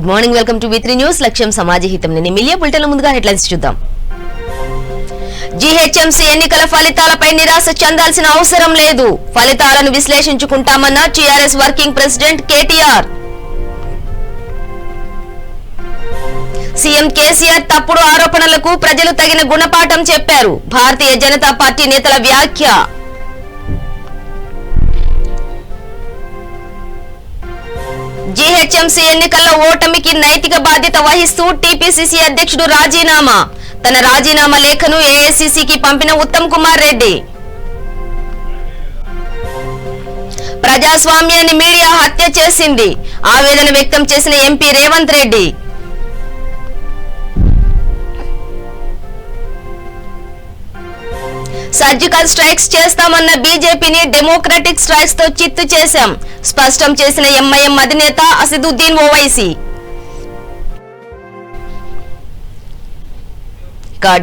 Good morning, welcome to V3 news. లక్ష్యం సమాజహితం. నేను మిలియా బులెటిన్ ముందుగా హెడ్లైన్స్ చూద్దాం. జీహెచ్ఎంసీ ఎన్నికల ఫలితాలపై నిరాశ చెందాల్సిన అవసరం లేదు. ఫలితాలను విశ్లేషించుకుంటామన్న TRS working president KTR. CM KCR తప్పుడు ఆరోపణలకు ప్రజలు తగిన గుణపాఠం చెప్పారు. భారతీయ జనతా పార్టీ నేతల వ్యాఖ్య. జీహెచ్ఎంసీ ఎన్నికల్లో ఓటమికి నైతిక బాధ్యత వహిస్తూ టీపీసీసీ అధ్యక్షుడు రాజీనామా. తన రాజీనామా లేఖను ఏఐసీసీకి పంపిన ఉత్తమ్ కుమార్ రెడ్డి. ప్రజాస్వామ్యాన్ని మీడియా హత్య చేసింది. ఆవేదన వ్యక్తం చేసిన MP Revanth Reddy. Surgical strikes చేస్తామన్న బీజేపీని డెమోక్రటిక్ స్ట్రైక్స్ తో చిత్తు చేశాం. స్పష్టం చేసిన ఎంఐఎం అధినేత అసదుద్దీన్ ఓవైసీ.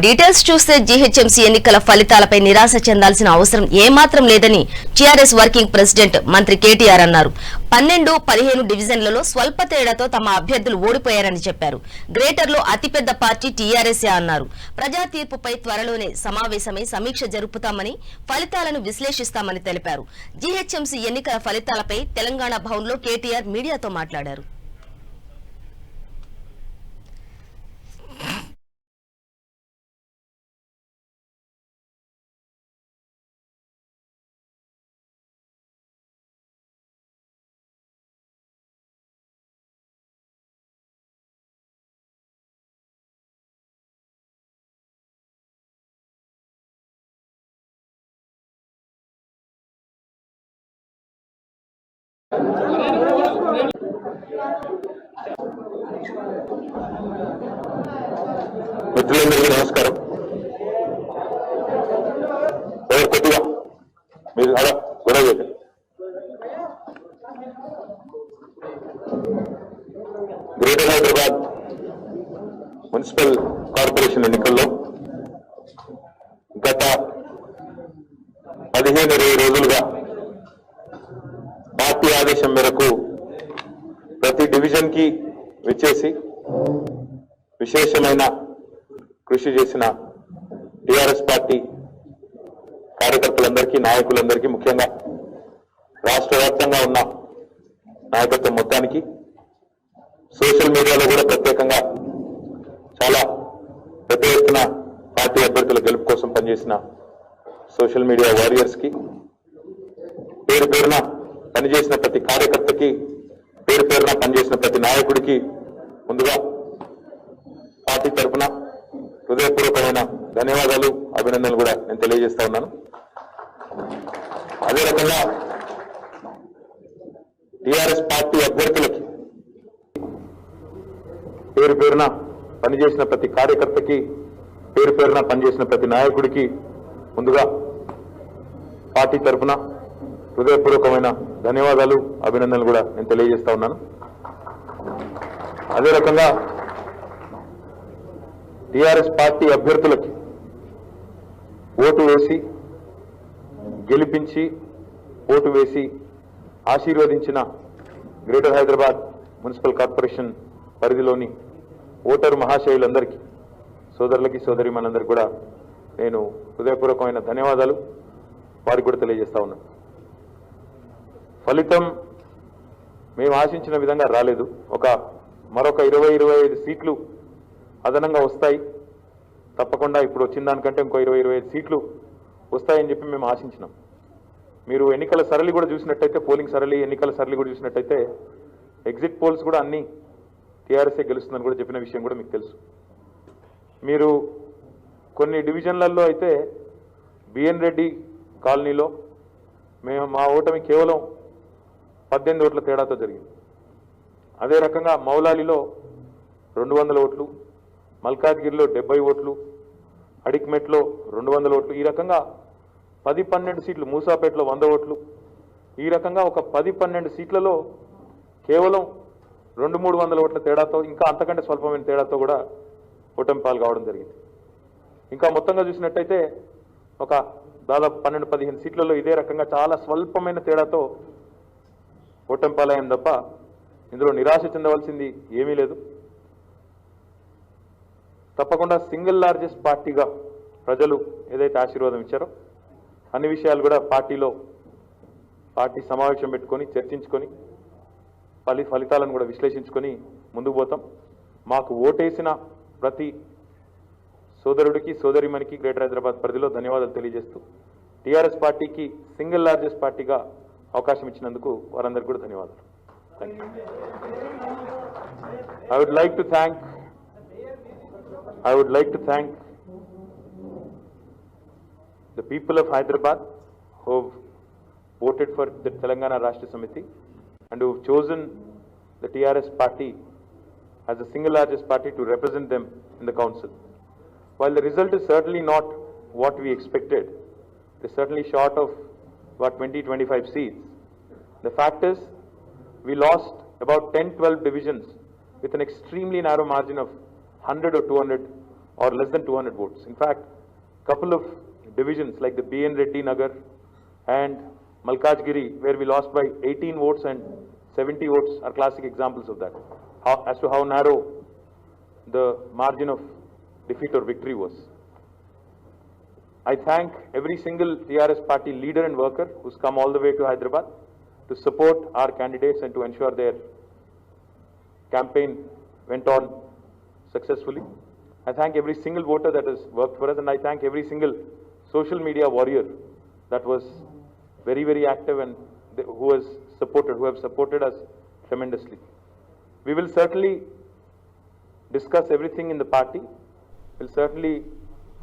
డీటెయిల్స్ చూస్తే జీహెచ్ఎంసీ ఎన్నికల ఫలితాలపై నిరాశ చెందాల్సిన అవసరం ఏమాత్రం లేదని టీఆర్ఎస్ వర్కింగ్ ప్రెసిడెంట్ మంత్రి కేటీఆర్ అన్నారు. 12, 15 డివిజన్లలో స్వల్ప తేడాతో తమ అభ్యర్థులు ఓడిపోయారని చెప్పారు. గ్రేటర్లో అతిపెద్ద పార్టీ టీఆర్ఎస్ఏ అన్నారు. ప్రజా తీర్పుపై త్వరలోనే సమావేశమై సమీక్ష జరుపుతామని, ఫలితాలను విశ్లేషిస్తామని తెలిపారు. జీహెచ్ఎంసీ ఎన్నికల ఫలితాలపై తెలంగాణ భవన్లో కేటీఆర్ మీడియాతో మాట్లాడారు. మిత్రులందరికీ నమస్కారం. కొద్దిగా మీరు అలా గొడవ చేయండి. గ్రేటర్ హైదరాబాద్ మున్సిపల్ కార్పొరేషన్ ఎన్నికల్లో గత 15-20 రోజులుగా పార్టీ ఆదేశం మేరకు ప్రతి డివిజన్ కి విచ్చేసి విశేషమైన కృషి చేసిన టీఆర్ఎస్ పార్టీ కార్యకర్తలందరికీ, నాయకులందరికీ, ముఖ్యంగా రాష్ట్ర వ్యాప్తంగా ఉన్న నాయకత్వం మొత్తానికి, సోషల్ మీడియాలో కూడా ప్రత్యేకంగా చాలా పెద్ద ఎత్తున పార్టీ అభ్యర్థుల గెలుపు కోసం పనిచేసిన సోషల్ మీడియా వారియర్స్ కి, పేరు పేరున పనిచేసిన ప్రతి కార్యకర్తకి, పేరు పేరున పనిచేసిన ప్రతి నాయకుడికి ముందుగా పార్టీ తరఫున హృదయపూర్వకమైన ధన్యవాదాలు, అభినందనలు కూడా నేను తెలియజేస్తా ఉన్నాను. అదే రకంగా టీఆర్ఎస్ పార్టీ అభ్యర్థులకి, పేరు పేరున పనిచేసిన ప్రతి కార్యకర్తకి, పేరు పేరున పనిచేసిన ప్రతి నాయకుడికి ముందుగా పార్టీ తరఫున హృదయపూర్వకమైన ధన్యవాదాలు, అభినందనలు కూడా నేను తెలియజేస్తా ఉన్నాను. అదే రకంగా టీఆర్ఎస్ పార్టీ అభ్యర్థులకి ఓటు వేసి, గెలిపించి, ఓటు వేసి ఆశీర్వదించిన గ్రేటర్ హైదరాబాద్ మున్సిపల్ కార్పొరేషన్ పరిధిలోని ఓటరు మహాశయులందరికీ, సోదరులకి, సోదరిమణులందరికీ కూడా నేను హృదయపూర్వకమైన ధన్యవాదాలు వారికి కూడా తెలియజేస్తా ఉన్నాను. ఫలితం మేము ఆశించిన విధంగా రాలేదు. మరొక 20-25 సీట్లు అదనంగా వస్తాయి తప్పకుండా. ఇప్పుడు వచ్చిన దానికంటే ఇంకో 20-25 సీట్లు వస్తాయని చెప్పి మేము ఆశించినాం. మీరు ఎన్నికల సరళి కూడా చూసినట్టయితే, పోలింగ్ సరళి, ఎన్నికల సరళి కూడా చూసినట్టయితే ఎగ్జిట్ పోల్స్ కూడా అన్ని టీఆర్ఎస్ఏ గెలుస్తుందని కూడా చెప్పిన విషయం కూడా మీకు తెలుసు. మీరు కొన్ని డివిజన్లలో అయితే బిఎన్ రెడ్డి కాలనీలో మా ఓటమి కేవలం 18 ఓట్ల తేడాతో జరిగింది. అదే రకంగా మౌలాలిలో 200 ఓట్లు, మల్కాజ్గిరిలో 70 ఓట్లు, అడిక్మెట్లో 200 ఓట్లు, ఈ రకంగా 10-12 సీట్లు, మూసాపేటలో 100 ఓట్లు, ఈ రకంగా ఒక 10-12 సీట్లలో కేవలం 200-300 ఓట్ల తేడాతో, ఇంకా అంతకంటే స్వల్పమైన తేడాతో కూడా ఓటమి పాలు కావడం జరిగింది. ఇంకా మొత్తంగా చూసినట్టయితే ఒక దాదాపు 12-15 సీట్లలో ఇదే రకంగా చాలా స్వల్పమైన తేడాతో ఓటమి పాలయం తప్ప ఇందులో నిరాశ చెందవలసింది ఏమీ లేదు. తప్పకుండా సింగిల్ లార్జెస్ట్ పార్టీగా ప్రజలు ఏదైతే ఆశీర్వాదం ఇచ్చారో అన్ని విషయాలు కూడా పార్టీ సమావేశం పెట్టుకొని చర్చించుకొని ఫలితాలను కూడా విశ్లేషించుకొని ముందుకు పోతాం. మాకు ఓటేసిన ప్రతి సోదరుడికి సోదరిమణికి గ్రేటర్ హైదరాబాద్ పరిధిలో ధన్యవాదాలు తెలియజేస్తూ టీఆర్ఎస్ పార్టీకి సింగిల్ లార్జెస్ట్ పార్టీగా అవకాశం ఇచ్చినందుకు వారందరికీ కూడా ధన్యవాదాలు. I would like to thank the people of Hyderabad who have voted for the Telangana Rashtra Samiti and who have chosen the TRS party as the single largest party to represent them in the council. While the result is certainly not what we expected, it is certainly short of about 20-25 seats. The fact is, we lost about 10-12 divisions with an extremely narrow margin of 100 or 200 or less than 200 votes. In fact, couple of divisions like the BN Reddy Nagar and Malkajgiri, where we lost by 18 votes and 70 votes, are classic examples of that, as to how narrow the margin of defeat or victory was. I thank every single TRS party leader and worker who's come all the way to Hyderabad to support our candidates and to ensure their campaign went on successfully. I thank every single voter that has worked for us, and I thank every single social media warrior that was very, very active and who have supported us tremendously. We will certainly discuss everything in the party. We'll certainly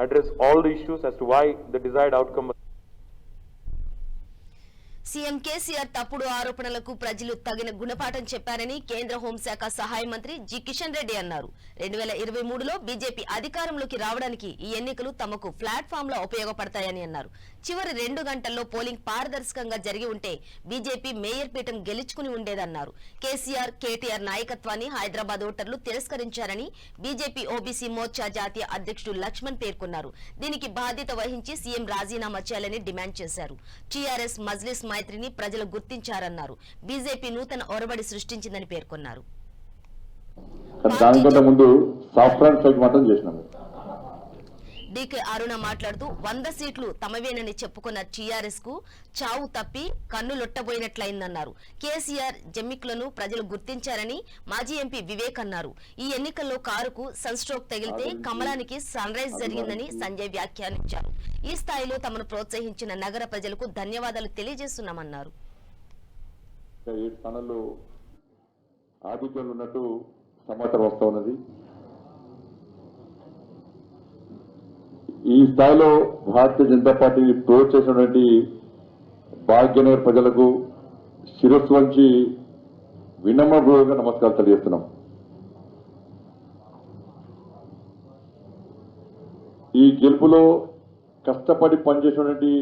address all the issues as to why the desired outcome. CM KCR తప్పుడు ఆరోపణలకు ప్రజలు తగిన గుణపాఠం చెప్పారని కేంద్ర హోంశాఖ సహాయ మంత్రి జి కిషన్ రెడ్డి అన్నారు. 2023లో బీజేపీ అధికారంలోకి రావడానికి ఈ ఎన్నికలు తమకు ప్లాట్ఫామ్ లో ఉపయోగపడతాయని అన్నారు. చివరి 2 గంటల్లో పోలింగ్ పారదర్శకంగా జరిగి ఉంటే బీజేపీ మేయర్ పీఠం గెలుచుకుని ఉండేదన్నారు. కేసీఆర్, కేటీఆర్ నాయకత్వాన్ని హైదరాబాద్ ఓటర్లు తిరస్కరించారని బీజేపీ ఓబీసీ మోర్చా జాతీయ అధ్యక్షుడు లక్ష్మణ్ పేర్కొన్నారు. దీనికి బాధ్యత వహించి సీఎం రాజీనామా చేయాలని డిమాండ్ చేశారు. టీఆర్ఎస్ మజ్లిస్ మైత్రిని ప్రజలు గుర్తించారన్నారు. బీజేపీ నూతన ఒరబడి సృష్టించిందని పేర్కొన్నారు. డీకే అరుణ మాట్లాడుతూ 100 సీట్లు తమవేనని చెప్పుకున్న టీఆర్ఎస్ కు చావు తప్పి కన్నులొట్టబోయినట్లయిందన్నారు. కేసీఆర్ జమ్మికులను ప్రజలు గుర్తించారని మాజీ ఎంపీ వివేక్ అన్నారు. ఈ ఎన్నికల్లో కారుకు సన్ స్ట్రోక్ తగిలితే కమలానికి సన్ రైజ్ జరిగిందని సంజయ్ వ్యాఖ్యానించారు. ఈ స్థాయిలో తమను ప్రోత్సహించిన నగర ప్రజలకు ధన్యవాదాలు తెలియజేస్తున్నామన్నారు. ఈ స్థాయిలో భారతీయ జనతా పార్టీని ప్రోత్సహించినటువంటి భాగ్యనగర్ ప్రజలకు శిరస్సు వంచి వినమ్రపూర్వకంగా నమస్కారాలు తెలియజేస్తున్నాం. ఈ గెలుపులో కష్టపడి పనిచేసినటువంటి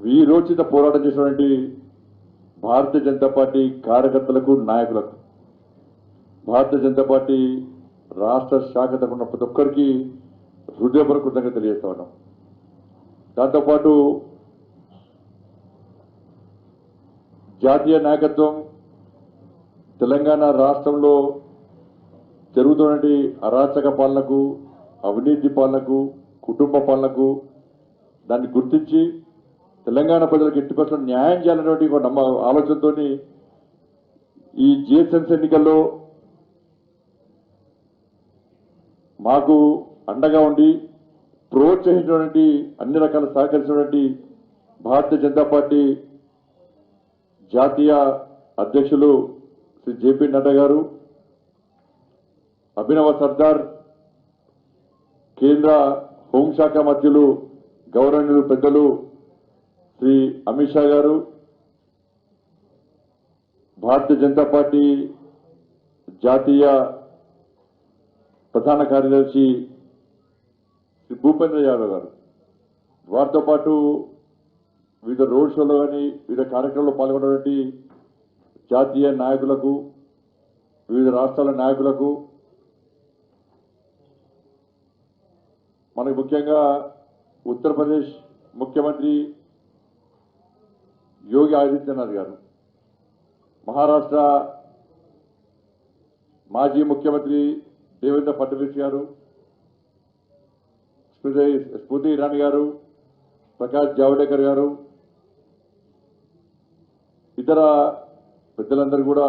వీరోచిత పోరాటం చేసినటువంటి భారతీయ జనతా పార్టీ కార్యకర్తలకు, నాయకులకు, భారతీయ జనతా పార్టీ రాష్ట్ర శాఖ తరఫున ప్రతి ఒక్కరికి హృదయపూర్వక కృతజ్ఞతలు తెలియజేస్తా ఉన్నాం. దాంతోపాటు జాతీయ నాయకత్వం తెలంగాణ రాష్ట్రంలో జరుగుతున్నటువంటి అరాచక పాలనకు, అవినీతి పాలనకు, కుటుంబ పాలనకు దాన్ని గుర్తించి తెలంగాణ ప్రజలకు ఎట్టి పరిస్థితుల్లో న్యాయం చేయాలనేటువంటి ఒక ఆలోచనతో ఈ జిహెచ్ఎంసీ ఎన్నికల్లో మాకు అండగా ఉండి ప్రోత్సహించినటువంటి, అన్ని రకాల సహకరించినటువంటి భారతీయ జనతా పార్టీ జాతీయ అధ్యక్షులు శ్రీ జేపీ నడ్డా గారు, అభినవ సర్దార్, కేంద్ర హోంశాఖ మంత్రులు గౌరవనీయులు పెద్దలు శ్రీ అమిత్ షా గారు, భారతీయ జనతా పార్టీ జాతీయ ప్రధాన కార్యదర్శి శ్రీ భూపేంద్ర యాదవ్ గారు, వారితో పాటు వివిధ రోడ్ షోలో కానీ వివిధ కార్యక్రమాల్లో పాల్గొన్నటువంటి జాతీయ నాయకులకు, వివిధ రాష్ట్రాల నాయకులకు, మనకు ముఖ్యంగా ఉత్తరప్రదేశ్ ముఖ్యమంత్రి యోగి ఆదిత్యనాథ్ గారు, మహారాష్ట్ర మాజీ ముఖ్యమంత్రి దేవేంద్ర ఫడ్నవీస్ గారు, స్మృతి ఇరానీ గారు, ప్రకాష్ జావడేకర్ గారు, ఇతర పెద్దలందరూ కూడా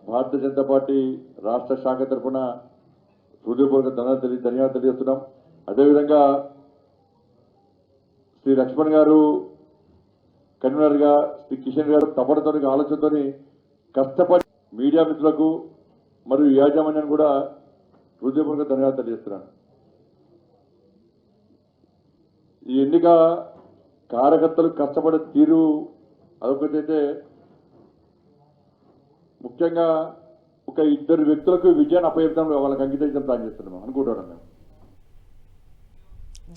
భారతీయ జనతా పార్టీ రాష్ట్ర శాఖ తరఫున హృదయపూర్వక ధన్యవాదాలు తెలియజేస్తున్నాం. అదేవిధంగా శ్రీ లక్ష్మణ్ గారు కన్వీనర్గా, శ్రీ కిషన్ గారు తపనతో ఆలోచనతో కష్టపడి మీడియా మిత్రులకు మరియు యాజమాన్యాన్ని కూడా హృదయపూర్వక ధన్యవాదాలు తెలియజేస్తున్నాను. ఈ ఎన్నిక కార్యకర్తలు కష్టపడే తీరు అదొకటైతే, ముఖ్యంగా ఒక ఇద్దరు వ్యక్తులకు విజయాన్ని అప్పచెప్తాం, వాళ్ళకి అంకితం ప్లాన్ చేస్తున్నాం అనుకుంటున్నాం మేము.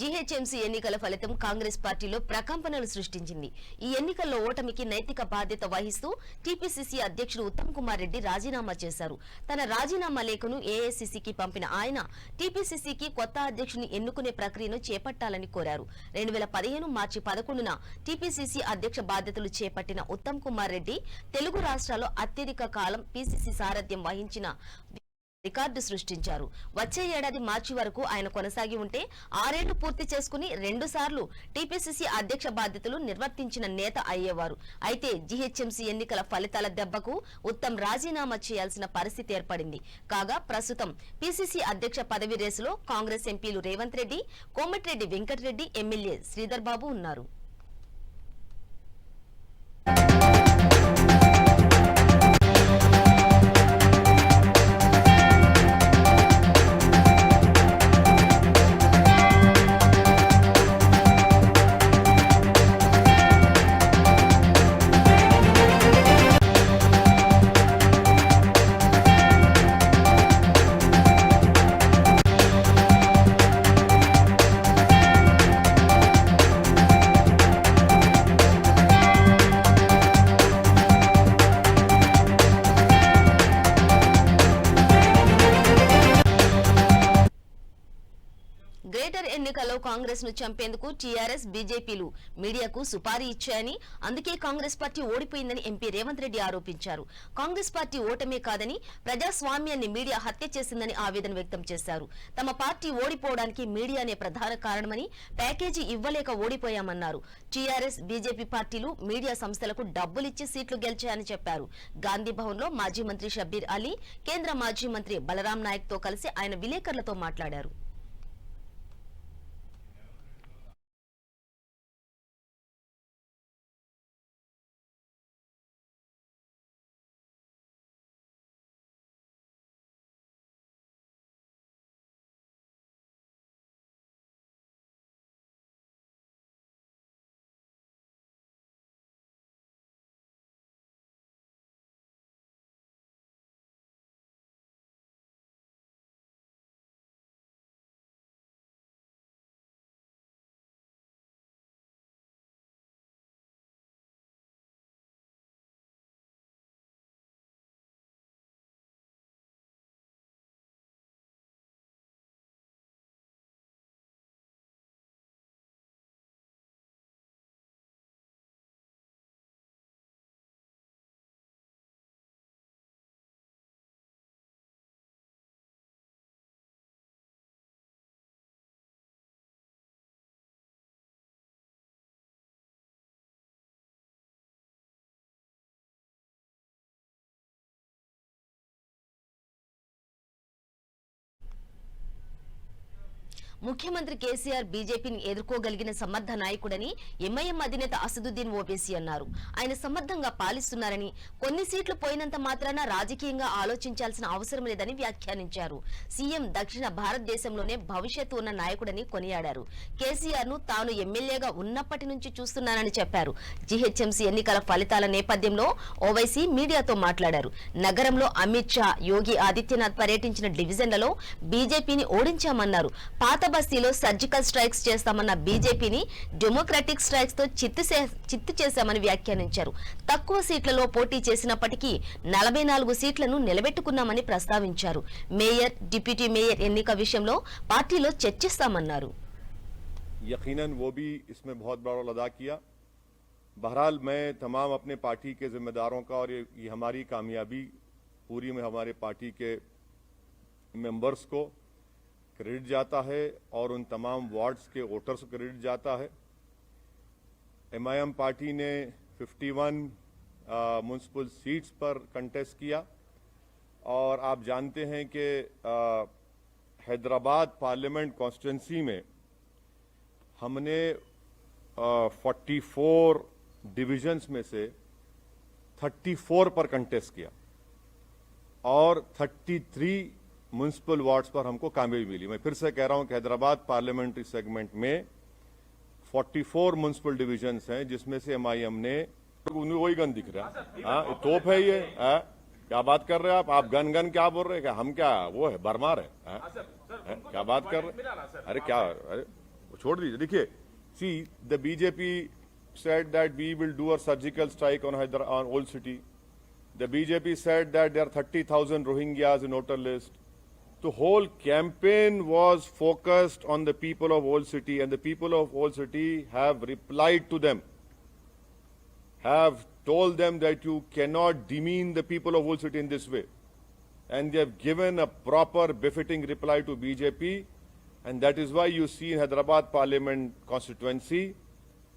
జీహెచ్ఎంసీ ఎన్నికల ఫలితం కాంగ్రెస్ పార్టీలో ప్రకంపనలు సృష్టించింది. ఈ ఎన్నికల్లో ఓటమికి నైతిక బాధ్యత వహిస్తూ టీపీసీసీ అధ్యక్షుడు ఉత్తమ్ కుమార్ రెడ్డి రాజీనామా చేశారు. తన రాజీనామా లేఖను ఏఐసీసీకి పంపిన ఆయన టీపీసీసీకి కొత్త అధ్యక్షుని ఎన్నుకునే ప్రక్రియను చేపట్టాలని కోరారు. 2015 మార్చి 11న టీపీసీసీ అధ్యక్ష బాధ్యతలు చేపట్టిన ఉత్తమ్ కుమార్ రెడ్డి తెలుగు రాష్ట్రాల్లో అత్యధిక కాలం పీసీసీ సారథ్యం వహించిన రికార్డు సృష్టించారు. వచ్చే ఏడాది మార్చి వరకు ఆయన కొనసాగి ఉంటే 6 ఏళ్లు పూర్తి చేసుకుని 2 సార్లు టీపీసీసీ అధ్యక్ష బాధ్యతలు నిర్వర్తించిన నేత అయ్యేవారు. అయితే జీహెచ్ఎంసీ ఎన్నికల ఫలితాల దెబ్బకు ఉత్తమ్ రాజీనామా చేయాల్సిన పరిస్థితి ఏర్పడింది. కాగా ప్రస్తుతం పీసీసీ అధ్యక్ష పదవి రేసులో కాంగ్రెస్ ఎంపీలు రేవంత్ రెడ్డి, కోమటిరెడ్డి వెంకటరెడ్డి, ఎమ్మెల్యే శ్రీధర్ బాబు ఉన్నారు. గ్రేటర్ ఎన్నికల్లో కాంగ్రెస్ ను చంపేందుకు టీఆర్ఎస్, బీజేపీలు మీడియాకు సుపారీ ఇచ్చాయని, అందుకే కాంగ్రెస్ పార్టీ ఓడిపోయిందని ఎంపీ రేవంత్ రెడ్డి ఆరోపించారు. కాంగ్రెస్ పార్టీ ఓటమే కాదని ప్రజాస్వామ్యాన్ని మీడియా హత్య చేసిందని ఆవేదన వ్యక్తం చేశారు. తమ పార్టీ ఓడిపోవడానికి మీడియానే ప్రధాన కారణమని, ప్యాకేజీ ఇవ్వలేక ఓడిపోయామన్నారు. టీఆర్ఎస్, బీజేపీ పార్టీలు మీడియా సంస్థలకు డబ్బులిచ్చి సీట్లు గెలిచాయని చెప్పారు. గాంధీ భవన్ లో మాజీ మంత్రి షబ్బీర్ అలీ, కేంద్ర మాజీ మంత్రి బలరాం నాయక్ తో కలిసి ఆయన విలేకరులతో మాట్లాడారు. ముఖ్యమంత్రి కేసీఆర్ బీజేపీని ఎదుర్కోగలిగిన సమర్థ నాయకుడని ఎంఐఎం అధినేత అసదుద్దీన్ ఓవైసీ అన్నారు. ఆయన సమర్థంగా పాలిస్తున్నారని, కొన్ని సీట్లు పోయినంత మాత్రాన రాజకీయంగా ఆలోచించాల్సిన అవసరం లేదని వ్యాఖ్యానించారు. సీఎం దక్షిణ భారతదేశంలోనే భవిష్యత్తు ఉన్న నాయకుడని కొనియాడారు. కేసీఆర్ ను తాను ఎమ్మెల్యేగా ఉన్నప్పటి నుంచి చూస్తున్నానని చెప్పారు. జీహెచ్ఎంసీ ఎన్నికల ఫలితాల నేపథ్యంలో ఓవైసీ మీడియాతో మాట్లాడారు. నగరంలో అమిత్ షా, యోగి ఆదిత్యనాథ్ పర్యటించిన డివిజన్లలో బీజేపీని ఓడించామన్నారు. పాత బస్తీలో సర్జికల్ స్ట్రైక్స్ చేస్తామన్న బీజేపీని డెమోక్రాటిక్ స్ట్రైక్స్ తో చిత్తు చేశామని వ్యాఖ్యానించారు. తక్కువ సీట్లలో పోటీ చేసినప్పటికీ 44 సీట్లను నిలబెట్టుకున్నామని ప్రస్తావించారు. మేయర్, డిప్యూటీ మేయర్ ఎన్నిక విషయంలో పార్టీలో చర్చిస్తామన్నారు. यकीनन वो भी इसमें बहुत बड़ा रोल अदा किया। बहरहाल मैं तमाम अपने पार्टी के जिम्मेदारों का और ये हमारी कामयाबी पूरी में हमारे पार्टी के मेंबर्स को क्रेडिट जाता है और उन तमाम वार्ड्स के वोटर्स को क्रेडिट जाता है। एमआईएम पार्टी ने 51 म्युनिसिपल सीट्स पर कंटेस्ट किया और आप जानते हैं कि हैदराबाद पार्लियामेंट कॉन्स्टिट्यूंसी में हमने 44 डिविजन्स में से 34 पर कंटेस्ट किया और 33 म्युनिसिपल वार्ड्स पर हमको कामयाबी मिली। मैं फिर से कह रहा हूं कि हैदराबाद पार्लियामेंट्री सेगमेंट में 44 म्युनिसिपल डिविजन्स हैं जिसमें से एमआईएम ने वही गन दिख रहा है। हाँ, तोप है ये। क्या बात कर रहे हैं आप गन गन क्या बोल रहे हैं? क्या हम क्या वो है बरमार है? क्या बात कर रहे हैं? अरे क्या, अरे छोड़ दीजिए। देखिए, see the BJP said that we will do a surgical strike on Old City. The BJP said that there are 30,000 Rohingyas in voter list. The whole campaign was focused on the people of Old City, and the people of Old City have replied to them, have told them that you cannot demean the people of Old City in this way. And they have given a proper befitting reply to BJP, and that is why you see in Hyderabad Parliament constituency,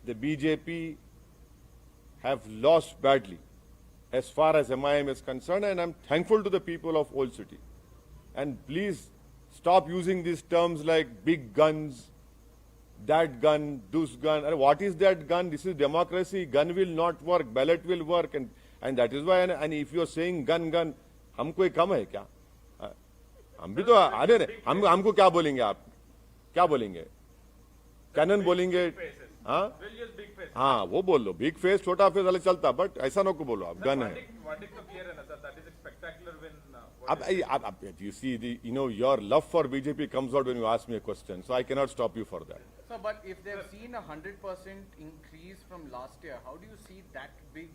the BJP have lost badly as far as MIM is concerned, and I'm thankful to the people of Old City. And please stop using these terms like big guns, that gun, this gun. And what is that gun? This is democracy. Gun will not work, ballot will work, and that is why. And if you are saying gun, हम कोई कम है क्या? हम भी तो अरे हमको क्या बोलेंगे आप? क्या बोलेंगे? कैनन बोलेंगे? हाँ वो बोल लो, बिग फेस छोटा फेस अलग चलता, बट ऐसा नो को बोलो आप गन है। अब you see your love for BJP comes out when you ask me a question, so I cannot stop you for that. So, but if they've seen 100% increase from last year, how do you see that big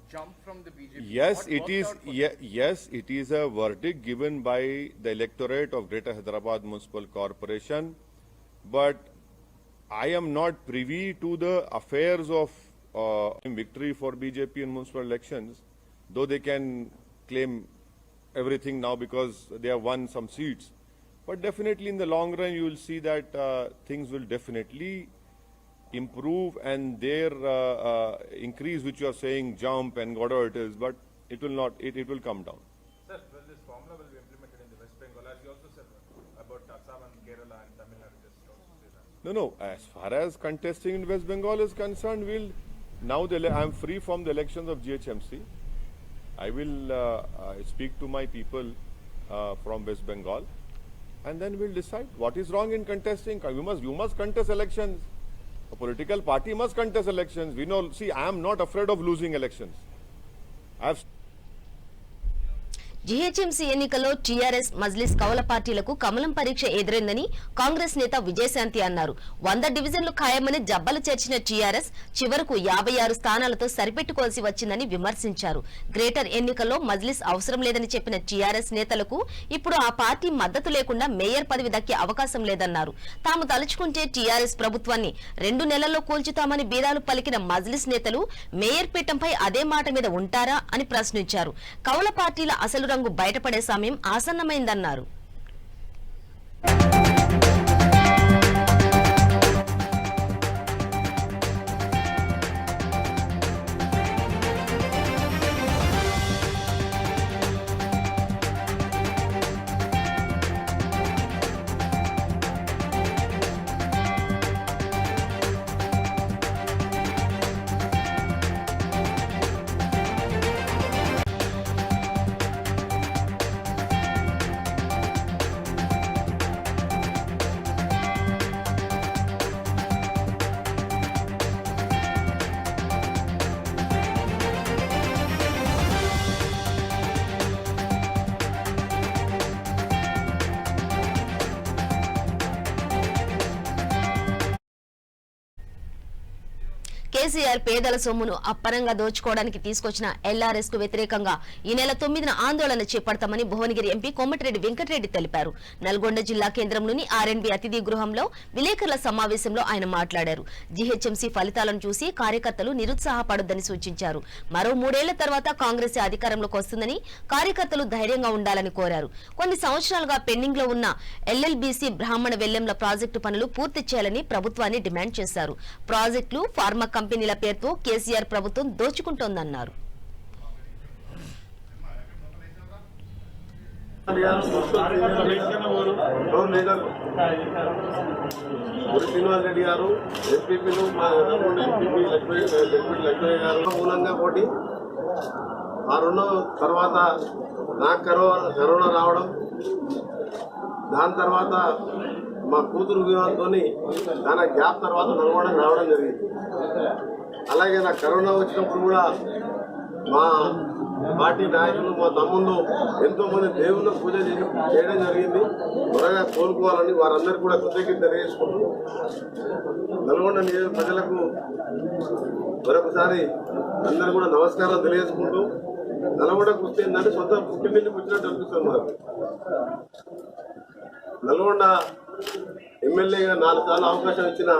jump from the BJP? Yes, it is. Yes, it is a verdict given by the electorate of Greater Hyderabad Municipal Corporation, but I am not privy to the affairs of victory for BJP in municipal elections, though they can claim everything now because they have won some seats. But definitely in the long run, you will see that things will definitely improve, and their increase, which you are saying jump and whatever it is, but it will not. It will come down. Sir, well, this formula will be implemented in the West Bengal, as you also said about Assam and Kerala and Tamil Nadu. Just also say that. No. As far as contesting in West Bengal is concerned, I am free from the elections of GHMC. I will speak to my people from West Bengal, and then we'll decide what is wrong in contesting. You must contest elections. A political party must contest elections. We know. See, I am not afraid of losing elections. GHMC ఎన్నికల్లో TRS Majlis కౌల పార్టీలకు కమలం పరీక్ష ఎదురైందని కాంగ్రెస్ నేత విజయశాంతి అన్నారు. 100 డివిజన్లు ఖాయమని జబ్బలు చేర్చిన TRS చివరకు 56 స్థానాలతో సరిపెట్టుకోవాల్సి వచ్చిందని విమర్శించారు. గ్రేటర్ ఎన్నికల్లో మజ్లిస్ అవసరం లేదని చెప్పిన టీఆర్ఎస్ నేతలకు ఇప్పుడు ఆ పార్టీ మద్దతు లేకుండా మేయర్ పదవి దక్కే అవకాశం లేదన్నారు. తాము తలుచుకుంటే టీఆర్ఎస్ ప్రభుత్వాన్ని 2 నెలల్లో కూల్చుతామని బీరాలు పలికిన మజ్లిస్ నేతలు మేయర్ పీఠంపై అదే మాట మీద ఉంటారా అని ప్రశ్నించారు. కౌల పార్టీల అసలు రంగు బయటపడే సమయం ఆసన్నమైందన్నారు. కేసీఆర్ పేదల సొమ్మును అప్పనంగా దోచుకోవడానికి తీసుకొచ్చిన ఎల్ఆర్ఎస్ కు వ్యతిరేకంగా ఈ నెల 9న ఆందోళన చేపడతామని భువనగిరి ఎంపీ కోమటిరెడ్డి వెంకటరెడ్డి తెలిపారు. నల్గొండ జిల్లా కేంద్రంలోని ఆర్ఎండ్బి అతిథి గృహంలో విలేకరుల సమావేశంలో ఆయన మాట్లాడారు. జీహెచ్ఎంసీ ఫలితాలను చూసి కార్యకర్తలు నిరుత్సాహపడొద్దని సూచించారు. మరో 3 ఏళ్ల తర్వాత కాంగ్రెస్ అధికారంలోకి వస్తుందని కార్యకర్తలు ధైర్యంగా ఉండాలని కోరారు. కొన్ని సంవత్సరాలుగా పెండింగ్ లో ఉన్న ఎల్ఎల్బీసీ బ్రాహ్మణ వెల్లెంల ప్రాజెక్టు పనులు పూర్తి చేయాలని ప్రభుత్వాన్ని డిమాండ్ చేశారు. ప్రాజెక్టులు ఫార్మా కంపెనీల పేరుతో కేసీఆర్ ప్రభుత్వం దోచుకుంటోందన్నారు. శ్రీనివాస్ రెడ్డి గారు ఎంపీపీలు లక్ష్మయ్య గారు మూలంగా పోటీ ఆ రెండో తర్వాత నాకు కరోనా రావడం, దాని తర్వాత మా కూతురు వివాహంతో దాని గ్యాప్ తర్వాత నల్గొండకు రావడం జరిగింది. అలాగే నాకు కరోనా వచ్చినప్పుడు కూడా మా పార్టీ నాయకులు మా తమ్ముళ్ళు ఎంతో మంది దేవుళ్ళ పూజ చేయడం జరిగింది. త్వరగా కోలుకోవాలని వారందరికీ కూడా కృతజ్ఞత తెలియజేసుకుంటూ నల్గొండ నియోజక ప్రజలకు మరొకసారి అందరూ కూడా నమస్కారం తెలియజేసుకుంటూ నల్గొండకు వస్తే ఏంటంటే సొంత పుట్టింటికి వచ్చినట్టు అనిపిస్తుంది. మాకు నల్గొండ ఎమ్మెల్యేగా 4 సార్లు అవకాశం ఇచ్చిన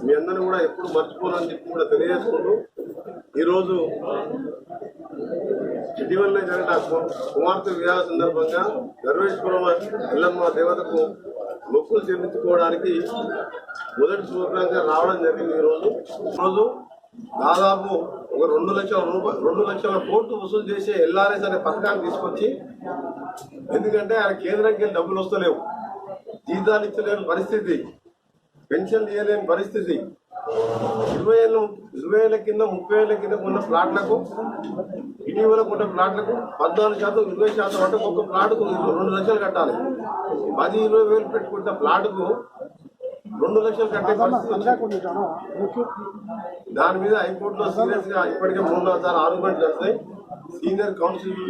మీ అందరినీ కూడా ఎప్పుడు మర్చిపోనని చెప్పి కూడా తెలియజేసుకుంటూ ఈరోజు ఇటీవలనే జరిగిన కుమార్తె వివాహ సందర్భంగా గర్వేశ్వరం ఎల్లమ్మ దేవతకు మొక్కులు చెల్లించుకోవడానికి మొదటి ప్రోగ్రాంగా రావడం జరిగింది. ఈరోజు దాదాపు ఒక 2 లక్షల కోట్లు వసూలు చేసే ఎల్ఆర్ఎస్ అనే పథకాన్ని తీసుకొచ్చి, ఎందుకంటే ఆయన కేంద్రానికి వెళ్ళి డబ్బులు వస్తలేవు, జీతాలు ఇచ్చలేని పరిస్థితి, పెన్షన్లు ఇవ్వలేని పరిస్థితి. 20 ఏళ్ల కింద 30 ఏళ్ల కింద కొన్న ప్లాట్లకు ఇటీవల కొన్న ప్లాట్లకు 14%, 20% అంటే ఒక ప్లాట్కు 2 లక్షలు కట్టాలి. 10-20 వేలు పెట్టుకుంటే ప్లాట్కు 2 లక్షలు కట్టే పరిస్థితి. దాని మీద హైకోర్టులో సీరియస్ గా ఇప్పటికే 3-4 సార్లు ఆర్గ్యుమెంట్ జరిగినాయి. సీనియర్ కౌన్సిల్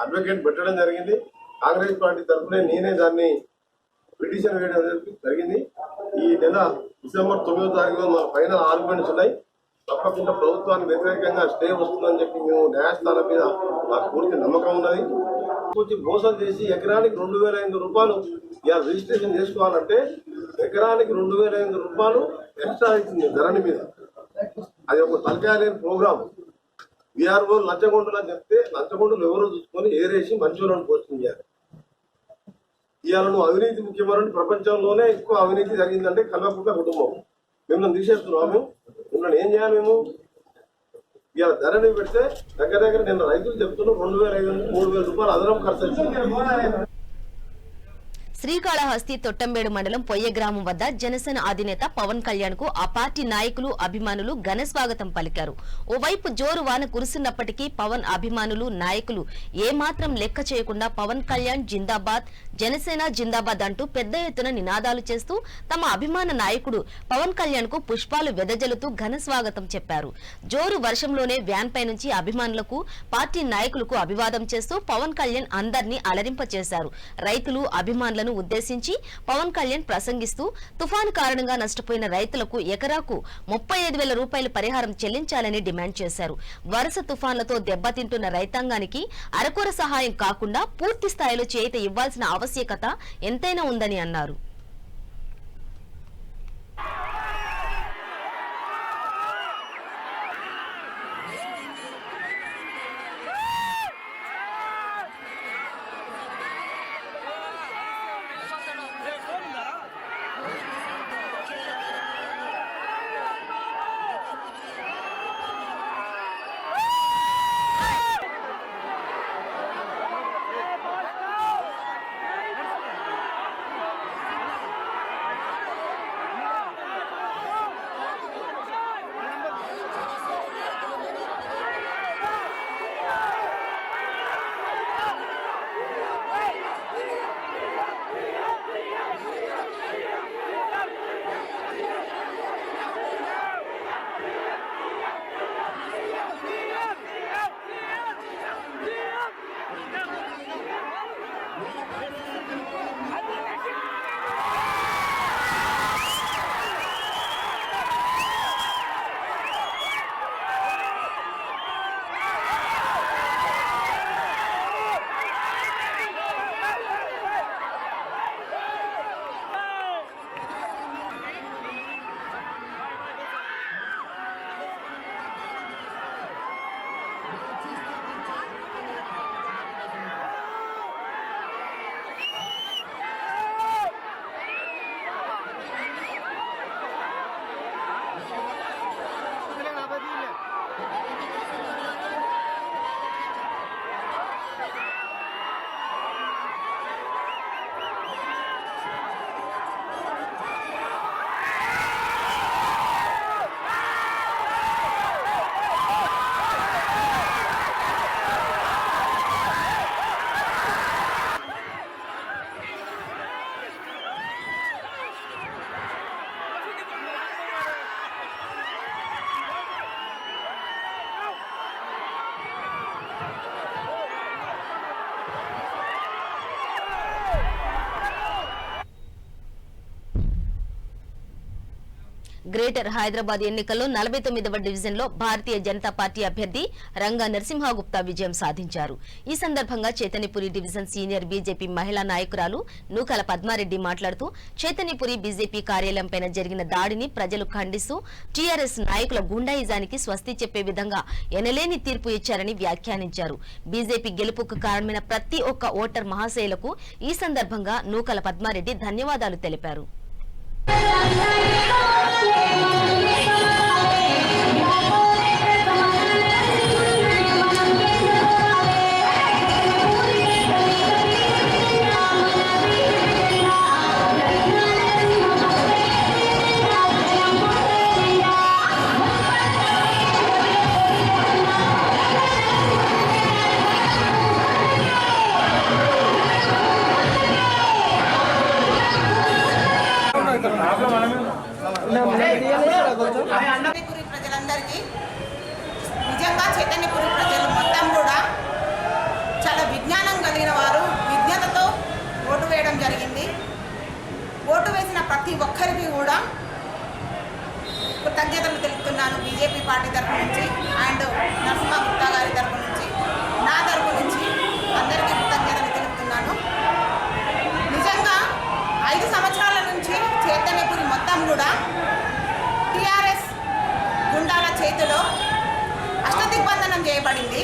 అడ్వకేట్ పెట్టడం జరిగింది. కాంగ్రెస్ పార్టీ తరఫునే నేనే దాన్ని పిటిషన్ వేయడం జరిగింది. ఈ నెల డిసెంబర్ 9వ తారీఖులో మా ఫైనల్ ఆర్గ్యుమెంట్స్ ఉన్నాయి. తప్పకుండా ప్రభుత్వానికి వ్యతిరేకంగా స్టే వస్తుందని చెప్పి మేము న్యాయస్థానం మీద నాకు పూర్తి నమ్మకం ఉన్నది. కొంచెం మోసం చేసి ఎకరానికి 2,500 రూపాయలు ఇలా రిజిస్ట్రేషన్ చేసుకోవాలంటే ఎకరానికి 2,500 రూపాయలు ఎక్స్ట్రా అవుతుంది ధరణి మీద. అది ఒక తలకాయ లేని ప్రోగ్రామ్. బీఆర్ఓ లంచగొండలు అని చెప్తే లంచగొండలు ఎవరో చూసుకొని ఏరేసి మంచోళ్ళని పోస్టింగ్ చేయాలి. ఇవాళ నువ్వు అవినీతి ముఖ్యమని ప్రపంచంలోనే ఎక్కువ అవినీతి జరిగిందంటే కల్వకుంట్ల కుటుంబం. మిమ్మల్ని తీసేస్తున్నాము, మిమ్మల్ని ఏం చేయాలి? మేము ఇవాళ ధరని పెడితే దగ్గర నిన్న రైతులు చెప్తున్నాం 2,500-3,000 రూపాయలు అదనం ఖర్చు అవుతుంది. శ్రీకాళహస్తి తొట్టంబేడు మండలం పొయ్య గ్రామం వద్ద జనసేన అధినేత పవన్ కళ్యాణ్ కు ఆ పార్టీ నాయకులు అభిమానులు ఘన స్వాగతం పలికారు. ఓవైపు జోరు వాన కురుస్తున్నప్పటికీ పవన్ అభిమానులు నాయకులు ఏమాత్రం లెక్క చేయకుండా పవన్ కళ్యాణ్ జిందాబాద్, జనసేన జిందాబాద్ అంటూ పెద్ద ఎత్తున నినాదాలు చేస్తూ తమ అభిమాన నాయకుడు పవన్ కళ్యాణ్ కు పుష్పాలు వెదజల్లుతూ ఘన స్వాగతం చెప్పారు. జోరు వర్షంలోనే వ్యాన్ పై నుంచి అభిమానులకు, పార్టీ నాయకులకు అభివాదం చేస్తూ పవన్ కళ్యాణ్ అందరినీ అలరింపచేశారు. రైతులు, అభిమానులను ఉద్దేశించి పవన్ కళ్యాణ్ ప్రసంగిస్తూ తుఫాను కారణంగా నష్టపోయిన రైతులకు ఎకరాకు 35,000 రూపాయలు పరిహారం చెల్లించాలని డిమాండ్ చేశారు. వరుస తుఫాన్లతో దెబ్బతింటున్న రైతాంగానికి అరకొర సహాయం కాకుండా పూర్తి స్థాయిలో చేయూత ఇవ్వాల్సిన ఆవశ్యకత ఎంతైనా ఉందని అన్నారు. గ్రేటర్ హైదరాబాద్ ఎన్నికల్లో 49వ డివిజన్లో భారతీయ జనతా పార్టీ అభ్యర్థి రంగా నరసింహగుప్తా విజయం సాధించారు. ఈ సందర్భంగా చైతన్యపురి డివిజన్ సీనియర్ బీజేపీ మహిళా నాయకురాలు నూకల పద్మారెడ్డి మాట్లాడుతూ చైతన్యపురి బీజేపీ కార్యాలయంపై జరిగిన దాడిని ప్రజలు ఖండిస్తూ టీఆర్ఎస్ నాయకుల గుండాయిజానికి స్వస్తి చెప్పే విధంగా ఎనలేని తీర్పు ఇచ్చారని వ్యాఖ్యానించారు. బీజేపీ గెలుపుకు కారణమైన ప్రతి ఒక్క ఓటర్ మహాశయులకు ఈ సందర్భంగా నూకల పద్మారెడ్డి ధన్యవాదాలు తెలిపారు. చైతన్యపురి ప్రజలందరికీ నిజంగా చైతన్యపురి ప్రజలు మొత్తం కూడా చాలా విజ్ఞానం కలిగిన వారు, విజ్ఞతతో ఓటు వేయడం జరిగింది. ఓటు వేసిన ప్రతి ఒక్కరికి కూడా కృతజ్ఞతలు తెలుపుతున్నాను. బీజేపీ పార్టీ తరఫు నుంచి అండ్ నరసింహగుప్తా గారి తరఫు నుంచి, నా తరఫు నుంచి అందరికీ కృతజ్ఞతలు తెలుపుతున్నాను. నిజంగా 5 సంవత్సరాల నుంచి చైతన్యపురి మొత్తం కూడా టీఆర్ఎస్ గుండాల చేతిలో అష్టదిగ్బంధనం చేయబడింది.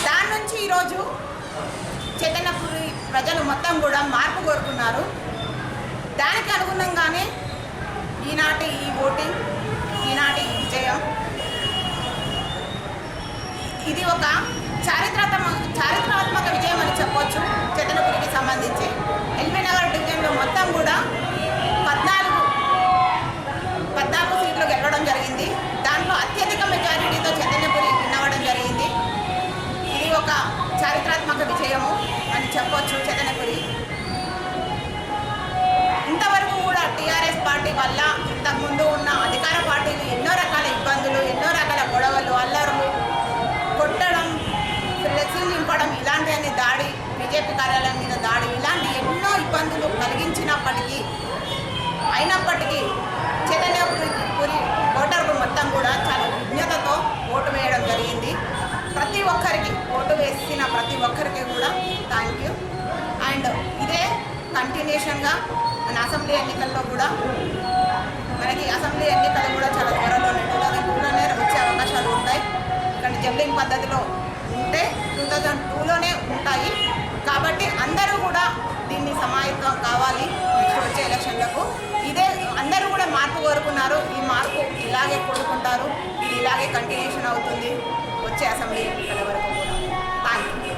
దాని నుంచి ఈరోజు చైతన్యపురి ప్రజలు మొత్తం కూడా మార్పు కోరుకున్నారు. దానికి అనుగుణంగానే ఈనాటి ఈ ఓటింగ్, ఈనాటి ఈ విజయం, ఇది ఒక చారిత్రాత్మక విజయం అని చెప్పొచ్చు. చైతన్యపురికి సంబంధించి ఎల్బీనగర్ డివిజన్లో మొత్తం కూడా 14 సీట్లు గెలవడం జరిగింది. దాంట్లో అత్యధిక మెజారిటీతో చైతన్యపురి విన్నవడం జరిగింది. ఇది ఒక చారిత్రాత్మక విజయము అని చెప్పొచ్చు. చైతన్యపురి ఇంతవరకు కూడా టీఆర్ఎస్ పార్టీ వల్ల ఇంతకుముందు ఉన్న అధికార పార్టీలు ఎన్నో రకాల ఇబ్బందులు, ఎన్నో రకాల గొడవలు, అల్లర్లు, కొట్టడం, ఫ్లెక్సీలు నింపడం, ఇలాంటి దాడి, బీజేపీ కార్యాలయం మీద దాడి, ఇలాంటి ఎన్నో ఇబ్బందులు అయినప్పటికీ చైతన్యపురి ఓటర్లు మొత్తం కూడా చాలా విజ్ఞతతో ఓటు వేయడం జరిగింది. ప్రతి ఒక్కరికి ఓటు వేసిన ప్రతి ఒక్కరికి కూడా థ్యాంక్ యూ. అండ్ ఇదే కంటిన్యూషన్గా మన అసెంబ్లీ ఎన్నికల్లో కూడా, మనకి అసెంబ్లీ ఎన్నికలు కూడా చాలా త్వరలోనే 2002లోనే వచ్చే అవకాశాలు ఉంటాయి. కానీ జంబ్లింగ్ పద్ధతిలో ఉంటే 2002లోనే ఉంటాయి. కాబట్టి అందరూ కూడా దీన్ని సమాయత్తం కావాలి నెక్స్ట్ వచ్చే ఎలక్షన్లకు. ఇదే అందరూ కూడా మార్పు కోరుకున్నారు. ఈ మార్పు ఇలాగే కోరుకుంటారు, ఇది ఇలాగే కంటిన్యూషన్ అవుతుంది వచ్చే అసెంబ్లీ ఎన్నికల వరకు కూడా. Thank you.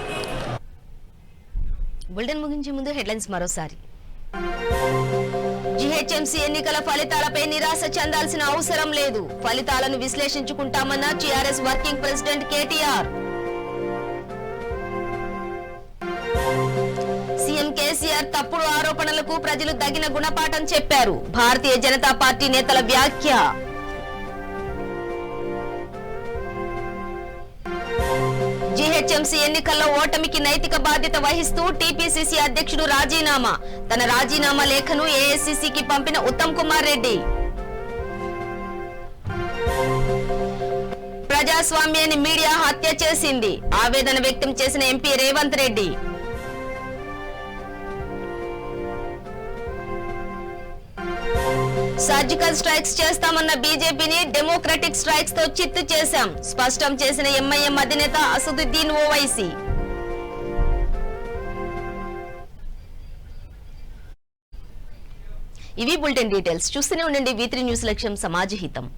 బులెటిన్ ముగించే ముందు హెడ్లైన్స్ మరోసారి. జీహెచ్ఎంసీ ఎన్నికల ఫలితాలపై నిరాశ చెందాల్సిన అవసరం లేదు, ఫలితాలను విశ్లేషించుకుంటామన్న TRS working president KTR. CM KCR తప్పుడు ఆరోపణలకు ప్రజలు తగిన గుణపాఠం చెప్పారు, భారతీయ జనతా పార్టీ నేతల వ్యాఖ్య. జీహెచ్ఎంసీ ఎన్నికల్లో ఓటమికి నైతిక బాధ్యత వహిస్తూ టీపీసీసీ అధ్యక్షుడు రాజీనామా, తన రాజీనామా లేఖను ఏఐసీసీకి పంపిన ఉత్తమ్ కుమార్ రెడ్డి. ప్రజాస్వామ్యాన్ని మీడియా హత్య చేసింది, ఆవేదన వ్యక్తం చేసిన MP Revanth Reddy. Surgical strikes చేస్తామన్న బీజేపీని డెమోక్రటిక్ స్ట్రైక్స్ తో చిత్తు చేశాం, స్పష్టం చేసిన ఎంఐఎం అధినేత అసదుద్దీన్ ఓవైసీ. ఇవి బులెటిన్ డీటెయిల్స్. చూస్తూనే ఉండండి V3 న్యూస్, లక్ష్యం సమాజ హితం.